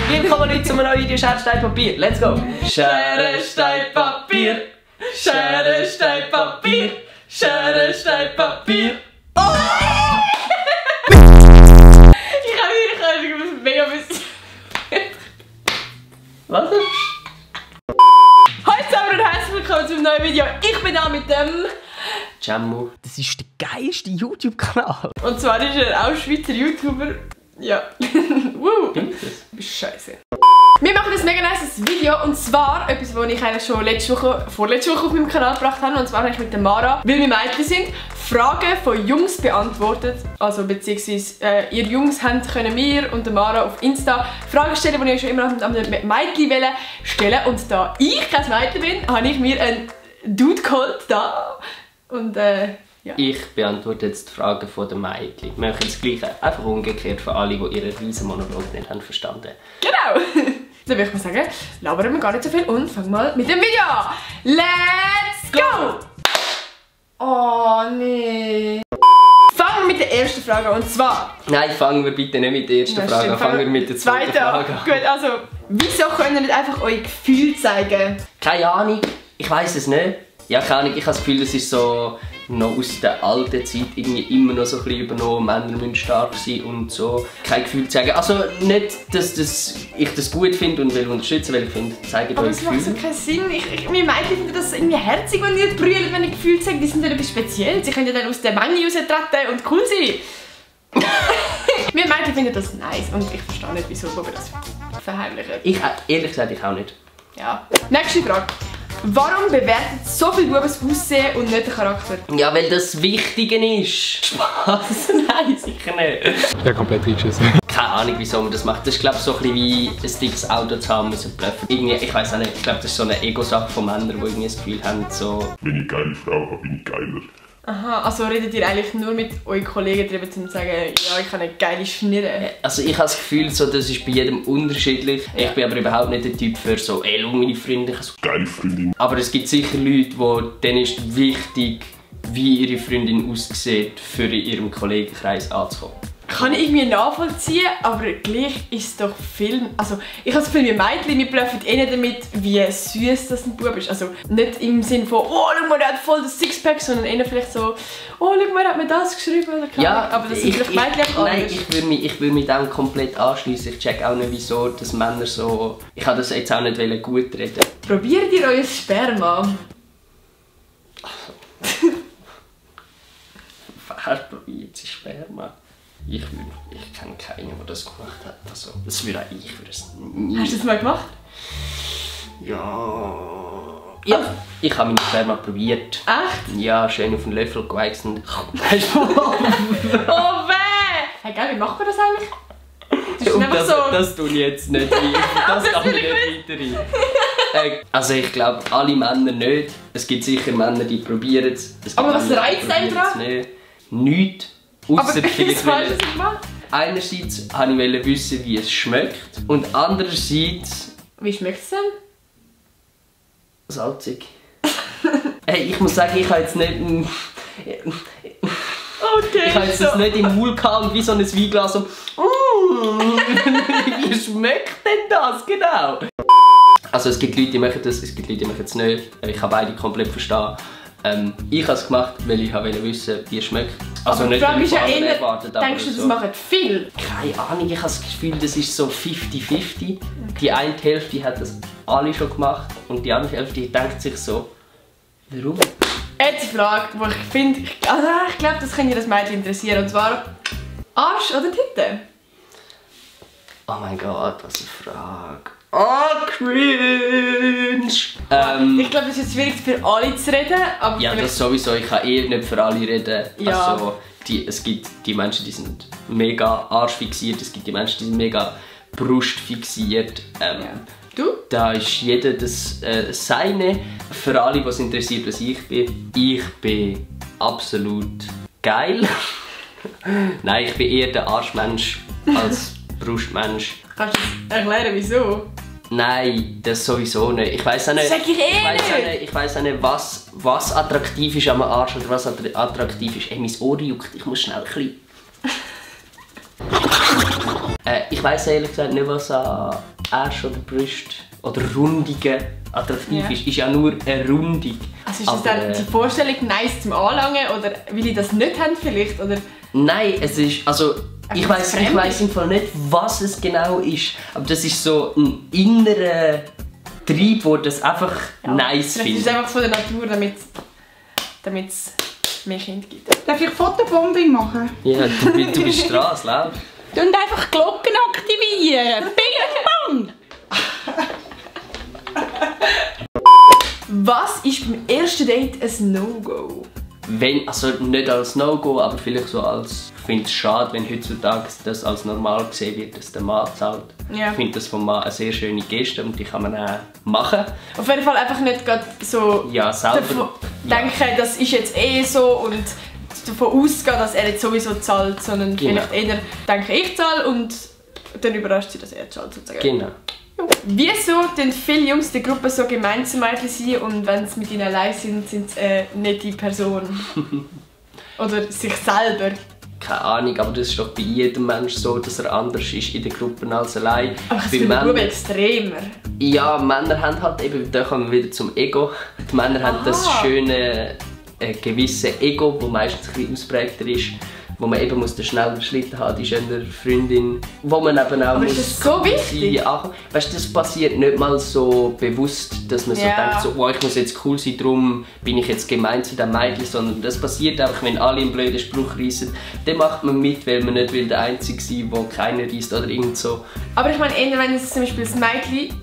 Willkommen Leute zu einem neuen Video Schere, Stein, Papier. Let's go! Schere, Stein, Papier. Schere, Stein, Papier. Schere, Stein, Papier. Oh! Ich mega bisschen. Was? Hallo zusammen und herzlich willkommen zu einem neuen Video. Ich bin da mit dem Jammu. Das ist der geilste YouTube-Kanal. Und zwar ist er auch Schweizer YouTuber. Ja. Scheiße. Wir machen ein mega nice Video und zwar etwas, das ich eigentlich schon vorletzte Woche auf meinem Kanal gebracht habe. Und zwar habe ich mit der Mara, weil wir Mädchen sind, Fragen von Jungs beantwortet. Also beziehungsweise ihr Jungs können mir und der Mara auf Insta Fragen stellen, die ich schon immer an Mädchen stellen. Und da ich kein Mädchen bin, habe ich mir einen Dude geholt da. Und ja. Ich beantworte jetzt die Fragen von den Mädchen. Wir machen das Gleiche, einfach umgekehrt für alle, die ihren riesen Monolog nicht haben verstanden. Genau! Dann würde ich mal sagen, labern wir gar nicht so viel und fangen mal mit dem Video an. Let's go! Oh nee. Fangen wir mit der ersten Frage an und zwar... Nein, fangen wir bitte nicht mit der ersten Frage an, fangen wir mit der zweiten Frage an. Gut, also, wieso könnt ihr nicht einfach euer Gefühl zeigen? Keine Ahnung, ich weiss es nicht. Ja, keine Ahnung, ich habe das Gefühl, das ist so noch aus der alten Zeit irgendwie immer noch so ein bisschen übernommen. Männer müssen stark sein und so. Kein Gefühl zeigen. Also nicht, dass ich das gut finde und will unterstützen, weil ich finde, zeigen euch Gefühle. Aber es macht so keinen Sinn. Mir Mädchen finden das irgendwie herzig, wenn die brüllen, wenn ich Gefühl zeigen. Die sind ja etwas speziell. Sie können ja dann aus der Menge raustreten und cool sein. Wir Mädchen finden das nice und ich verstehe nicht, wieso wir das verheimlichen. Ehrlich gesagt, ich auch nicht. Ja. Nächste Frage. Warum bewertet so viele Buben das Aussehen und nicht den Charakter? Ja, weil das Wichtige ist. Spaß? Nein, sicher nicht. Ja, komplett reingeschissen. Keine Ahnung, wieso man das macht. Das ist, glaube ich, so ein bisschen wie ein dickes Auto zu haben müssen bluffen. Irgendwie, ich weiß auch nicht, ich glaube, das ist so eine Ego-Sache von Männern, die irgendwie das Gefühl haben, so... Wenn ich eine geile Frau habe, bin ich geiler. Aha, also redet ihr eigentlich nur mit euren Kollegen darüber, um zu sagen, ja, ich habe eine geile Schnirre? Also ich habe das Gefühl, so, das ist bei jedem unterschiedlich. Ja. Ich bin aber überhaupt nicht der Typ für so, ey, schau meine Freundin, ich habe so geile Freundin. Aber es gibt sicher Leute, denen ist wichtig, wie ihre Freundin aussieht, für in ihrem Kollegenkreis anzukommen. Kann ich irgendwie nachvollziehen, aber gleich ist es doch Film. Also ich habe das Gefühl, wir Mädchen, wir bluffen eh nicht damit, wie süß das ein Bub ist. Also nicht im Sinne von, oh, schau mal, der hat voll das Sixpack, sondern eher vielleicht so, oh, schau mal, er hat mir das geschrieben. Oder ja, aber das sind vielleicht Mädchen auch nein, ich würde mich dem komplett anschließen. Ich check auch nicht, wieso dass Männer so... Ich kann das jetzt auch nicht gut reden. Probiert ihr euer Sperma? Wer probiert sein Sperma? Ich kenne keinen, der das gemacht hat. Also, das würde auch ich nie. Hast du das mal gemacht? Ja. Ja, ich habe meine Sperma probiert. Echt? Ja, schön auf den Löffel geweichselt. Oh weh! Hey, geil, wie macht man das eigentlich? Das tue ich jetzt nicht. Das kann ich nicht weiter. Also ich glaube, alle Männer nicht. Es gibt sicher Männer, die probieren es. Aber was reizt einen dran? Nichts. Ausser vielleicht gemacht? Einerseits wollte ich wissen, wie es schmeckt. Und andererseits... Wie schmeckt es denn? Salzig. Hey, ich muss sagen, ich habe jetzt nicht... Okay, ich habe jetzt das nicht im Mund gehabt und wie so ein Weinglas so... Wie schmeckt denn das genau? Also es gibt Leute, die machen das, es gibt Leute, die machen es nicht. Ich kann beide komplett verstehen. Ich habe es gemacht, weil ich wollte wissen, wie es schmeckt. Also aber nicht, weil ich ja erwartet, aber denkst du, das so. machen viel? Keine Ahnung, ich habe das Gefühl, das ist so 50-50. Okay. Die eine Hälfte hat das alle schon gemacht und die andere Hälfte denkt sich so, warum? Jetzt eine Frage, die ich finde, ich glaube, das könnte das Mädchen interessieren. Und zwar, Arsch oder Titten? Oh mein Gott, was eine Frage. Oh, cringe! Ich glaube, es ist jetzt schwierig für alle zu reden, aber... Ja, das sowieso. Ich kann eh nicht für alle reden. Ja. Also, es gibt die Menschen, die sind mega arschfixiert, es gibt die Menschen, die sind mega brustfixiert. Ja. Du? Da ist jeder das Seine. Für alle, was interessiert, was ich bin. Ich bin absolut geil. Nein, ich bin eher der Arschmensch als Brustmensch. Kannst du erklären, wieso? Nein, das sowieso nicht. Ich weiss auch nicht. Sag ich nicht. Ich weiss auch nicht, was attraktiv ist am Arsch oder was attraktiv ist. Ey, mein Ohr juckt, ich muss schnell ein bisschen... Ich weiss ehrlich gesagt nicht, was an Arsch oder Brüste oder Rundungen attraktiv ist ja nur eine Rundung. Also ist das dann die Vorstellung nice zum Anlangen oder will ich das nicht haben vielleicht? Oder? Nein, es ist, also ich weiss im Fall nicht, was es genau ist, aber das ist so ein innerer Trieb, der das einfach nice findet. Das ist einfach von der Natur, damit es mehr Kinder gibt. Darf ich Fotobombing machen? Ja, du bist dran, lauf. Und einfach Glocken aktivieren. Bing, bang! Was ist beim ersten Date ein No-Go? Also nicht als No-Go, aber vielleicht so als... Ich finde es schade, wenn heutzutage das als normal gesehen wird, dass der Mann zahlt. Ja. Ich finde das vom Mann eine sehr schöne Geste und die kann man auch machen. Auf jeden Fall einfach nicht gerade so selber denken, das ist jetzt eh so und davon ausgehen, dass er jetzt sowieso zahlt, sondern vielleicht eher denken, ich zahle und dann überrascht sie, dass er zahlt sozusagen. Genau. Wieso sind viele Jungs der Gruppe so gemein zu Mädchen sein und wenn sie mit ihnen allein sind, sind sie eine nette Person? Oder sich selber? Keine Ahnung, aber das ist doch bei jedem Menschen so, dass er anders ist in der Gruppe als allein. Aber das ist bei Buben extremer. Ja, Männer haben halt eben, da kommen wir wieder zum Ego. Die Männer haben das schöne, gewisse Ego, das meistens ein bisschen ausprägter ist. Wo man eben den schnellen Schlitten haben, die schöne Freundin, wo man eben auch aber ist das so wichtig? Weißt du, das passiert nicht mal so bewusst, dass man so denkt, so, oh, ich muss jetzt cool sein, darum bin ich jetzt gemein zu dem Mädchen, sondern das passiert einfach, wenn alle einen blöden Spruch reissen, dann macht man mit, weil man nicht will der Einzige sein will, der keiner reisst oder irgend so. Aber ich meine, wenn jetzt zum Beispiel das Mädchen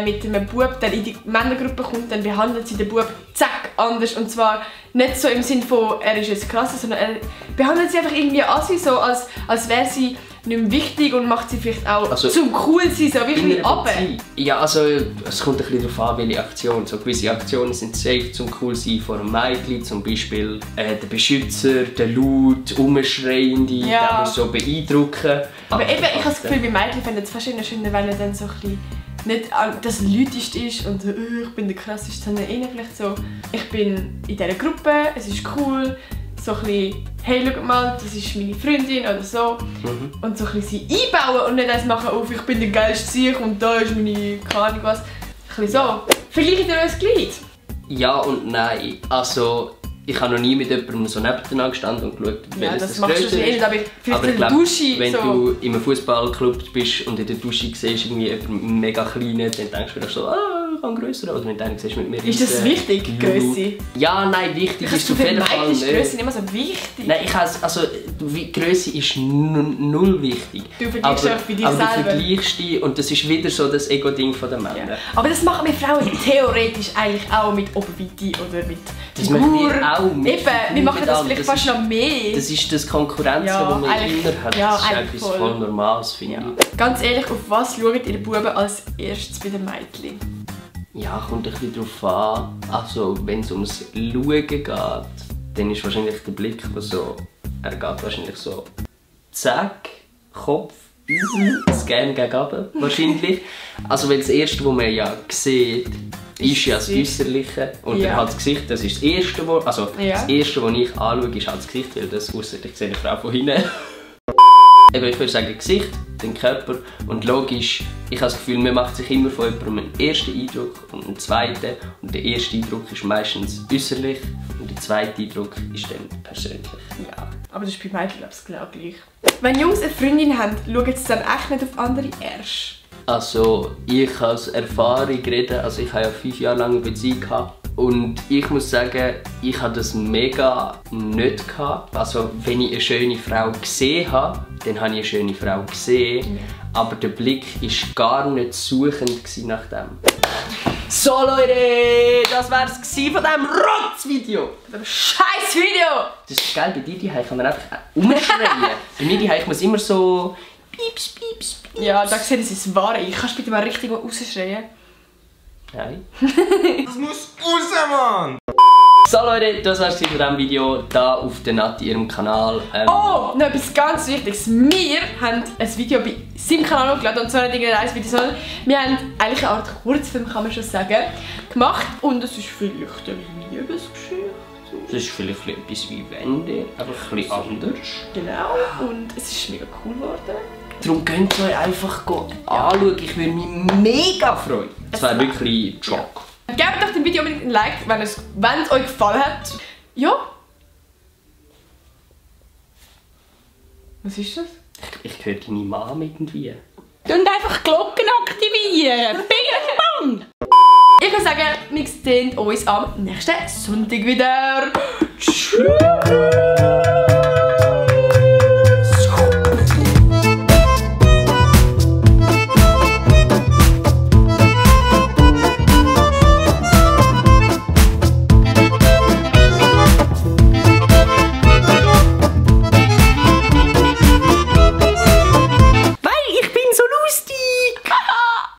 mit einem Bub dann in die Männergruppe kommt, dann behandelt sie den Bub zack anders und zwar nicht so im Sinne von, er ist jetzt krass, sondern er behandelt sie einfach irgendwie assi, so als wäre sie nicht mehr wichtig und macht sie vielleicht auch zum cool sein, so wirklich runter. Ja, also es kommt ein bisschen darauf an, welche Aktion. So gewisse Aktionen sind safe zum cool sein vor einem Mädchen, zum Beispiel der Beschützer, der laut, umschreiende, der muss so beeindrucken. Aber eben, ich habe das Gefühl, bei Mädchen fände es fast schöner, wenn er dann so ein bisschen nicht das Lauteste ist und ich bin der Krasseste, sondern eher vielleicht so, ich bin in dieser Gruppe, es ist cool, so ein bisschen, hey, schau mal, das ist meine Freundin oder so. Und so ein bisschen sie einbauen und nicht erst machen, auf, ich bin der geilste Sieg und da ist meine, keine Ahnung was. Ein bisschen so. Vergleiche dir das Glied? Ja und nein. Also, ich habe noch nie mit jemandem so nebeneinander gestanden und geschaut, welches das machst du nicht, aber vielleicht aber in der Dusche. Wenn so. du in einem Fußballclub bist und in der Dusche siehst irgendwie jemanden mega kleinen, dann denkst du dir so, ich kann grösser. Oder wenn du einen siehst mit mir. Ist das wichtig, Grösse? Ja, nein, wichtig ist auf jeden Fall nicht. Ist Grösse nicht immer so wichtig? Nein, Grösse ist null wichtig. Du vergleichst dich bei dir selber. Aber du vergleichst dich und das ist wieder so das Ego-Ding der Männer. Ja. Aber das machen wir Frauen theoretisch eigentlich auch mit Oberweite oder mit das machen wir auch mit Eben, wir machen das vielleicht fast noch mehr. Das ist das Konkurrenz, das man immer hat. Ja, das ist etwas voll Normales, finde ich. Ganz ehrlich, auf was schaut ihr Buben als erstes bei den Mädchen? Ja, kommt ein bisschen darauf an. Also, wenn es ums Schauen geht, dann ist wahrscheinlich der Blick, er geht wahrscheinlich so zack, Kopf, Scan gegen runter, wahrscheinlich. Also, weil das Erste, was man ja sieht, ist ja das Äußerliche und dann halt das Gesicht, das ist das Erste, das Erste, was ich anschaue, ist halt das Gesicht, weil das ausser ich sehe eine Frau von hinten. Eben, ich würde sagen Gesicht, den Körper und logisch, ich habe das Gefühl, man macht sich immer von jemandem einen ersten Eindruck und einen zweiten und der erste Eindruck ist meistens äußerlich und der zweite Eindruck ist dann persönlich. Ja, aber das ist bei Mädchen genau gleich. Wenn Jungs eine Freundin haben, schauen sie dann echt nicht auf andere Ärsche? Also, ich kann aus Erfahrung reden, also ich habe ja 5 Jahre lang eine Beziehung gehabt. Und ich muss sagen, ich hatte das mega nicht gehabt. Also, wenn ich eine schöne Frau gesehen habe, dann habe ich eine schöne Frau gesehen. Aber der Blick war gar nicht suchend nach dem. So Leute, das war es von diesem Rotz-Video. Von diesem Scheiß-Video. Das ist geil, bei dir die kann man einfach umschreien. Bei mir die muss immer so... Pieps, pieps, pieps. Ja, da sehe ich das Wahre. Kannst du bitte mal richtig rausschreien? Nein. Das muss raus, Mann! So Leute, das war es von diesem Video hier auf der Nati ihrem Kanal. Oh, noch etwas ganz Wichtiges. Wir haben ein Video bei seinem Kanal hochgeladen und zwar nicht ein Reisvideo, sondern wir haben eigentlich eine Art Kurzfilm, kann man schon sagen, gemacht und es ist vielleicht eine Liebesgeschichte. Das ist vielleicht etwas wie Wände, aber ein bisschen anders. Genau, und es ist mega cool geworden. Darum könnt ihr euch einfach anschauen. Ich würde mich mega freuen. Das wäre wirklich ein Schock. Gebt doch dem Video unbedingt ein Like, wenn es euch gefallen hat. Ja. Was ist das? Ich höre deine Mom irgendwie. Und einfach die Glocken aktivieren. Bing, bang! Ich würde sagen, wir sehen uns am nächsten Sonntag wieder.